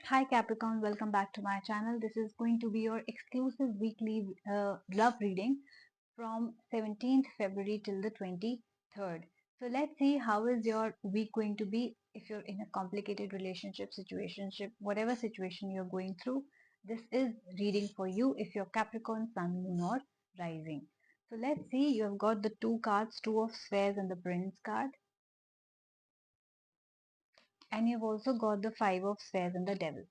Hi Capricorn, welcome back to my channel. This is going to be your exclusive weekly love reading from 17th February till the 23rd. So let's see how is your week going to be if you're in a complicated relationship, situationship, whatever situation you're going through. This is reading for you if you're Capricorn, Sun, Moon or Rising. So let's see, you have got the two cards, Two of Spheres and the Prince card. And you've also got the Five of Spheres and the Devil.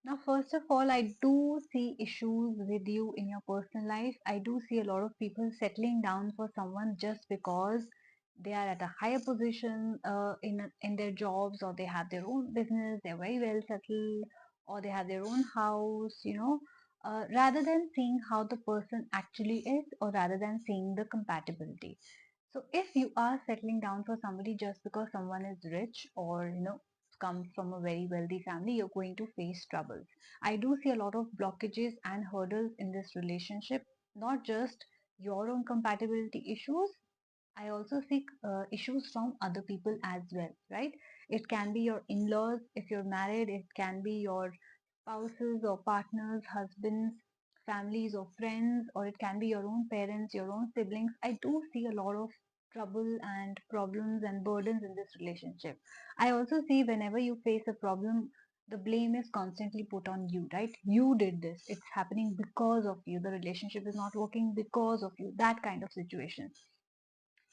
Now, first of all, I do see issues with you in your personal life. I do see a lot of people settling down for someone just because they are at a higher position in their jobs, or they have their own business, they're very well settled, or they have their own house, rather than seeing how the person actually is, or rather than seeing the compatibility. So if you are settling down for somebody just because someone is rich, or comes from a very wealthy family, you're going to face troubles. I do see a lot of blockages and hurdles in this relationship, not just your own compatibility issues. I also see issues from other people as well, right? It can be your in-laws if you're married, it can be your spouses or partners, husbands, families or friends, or it can be your own parents, your own siblings. I do see a lot of trouble and problems and burdens in this relationship. I also see whenever you face a problem, the blame is constantly put on you, right? You did this. It's happening because of you. The relationship is not working because of you. That kind of situation.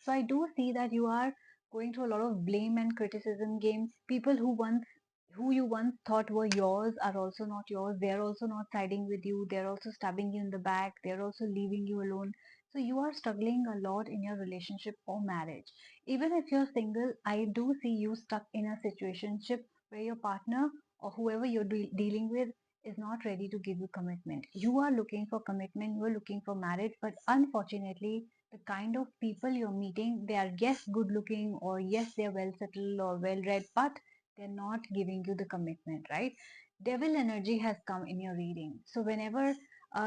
So I do see that you are going through a lot of blame and criticism game. People who you once thought were yours are also not yours. They're also not siding with you. They're also stabbing you in the back. They're also leaving you alone. So you are struggling a lot in your relationship or marriage. Even if you're single, I do see you stuck in a situationship where your partner or whoever you're dealing with is not ready to give you commitment. You are looking for commitment, you are looking for marriage, but unfortunately, the kind of people you're meeting, they are yes good looking, or yes they're well settled or well read, but they're not giving you the commitment, right? Devil energy has come in your reading. So whenever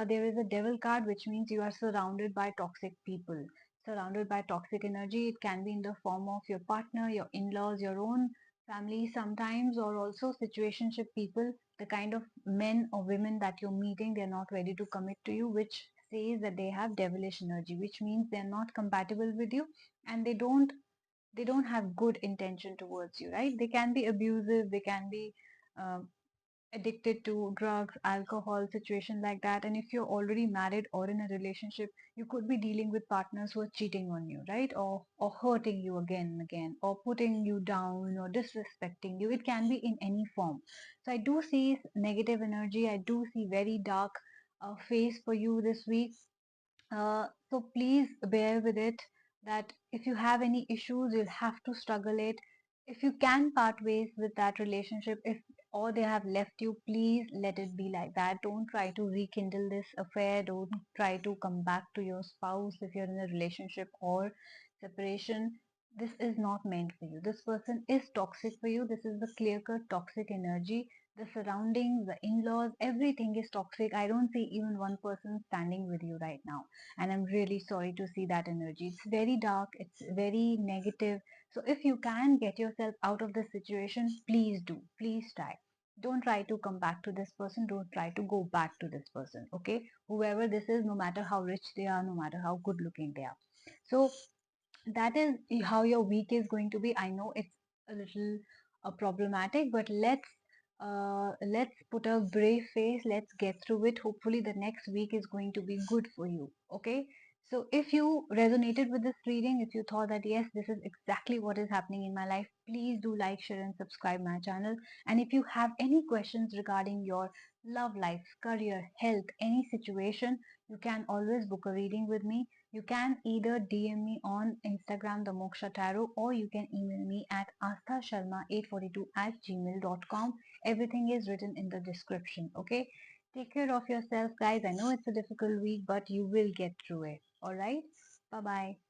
there is a devil card, which means you are surrounded by toxic people, surrounded by toxic energy. It can be in the form of your partner, your in-laws, your own family sometimes, or also situationship people, the kind of men or women that you're meeting, they're not ready to commit to you, which says that they have devilish energy, which means they're not compatible with you, and they don't have good intention towards you, right? They can be abusive, they can be uh, addicted to drugs, alcohol, situation like that. And if you're already married or in a relationship, you could be dealing with partners who are cheating on you, right? Or hurting you again and again, or putting you down or disrespecting you. It can be in any form. So I do see negative energy. I do see very dark phase for you this week. So please bear with it, that if you have any issues, you'll have to struggle it. If you can part ways with that relationship, if or they have left you, please let it be like that. Don't try to rekindle this affair. Don't try to come back to your spouse if you're in a relationship or separation. This is not meant for you. This person is toxic for you. This is the clear cut toxic energy. The surroundings, the in-laws, everything is toxic. I don't see even one person standing with you right now, and I'm really sorry to see that energy. It's very dark, it's very negative. So if you can get yourself out of this situation, please do. Please try. Don't try to come back to this person. Don't try to go back to this person. Okay? Whoever this is, no matter how rich they are, no matter how good looking they are. So that is how your week is going to be. I know it's a little problematic, but let's put a brave face. Let's get through it. Hopefully the next week is going to be good for you. Okay, so if you resonated with this reading, if you thought that yes, this is exactly what is happening in my life, please do like, share and subscribe my channel. And if you have any questions regarding your love life, career, health, any situation, you can always book a reading with me. You can either DM me on Instagram, the Moksha Tarot, or you can email me at asthasharma842 at gmail.com. Everything is written in the description. Okay. Take care of yourself, guys. I know it's a difficult week, but you will get through it. All right. Bye bye.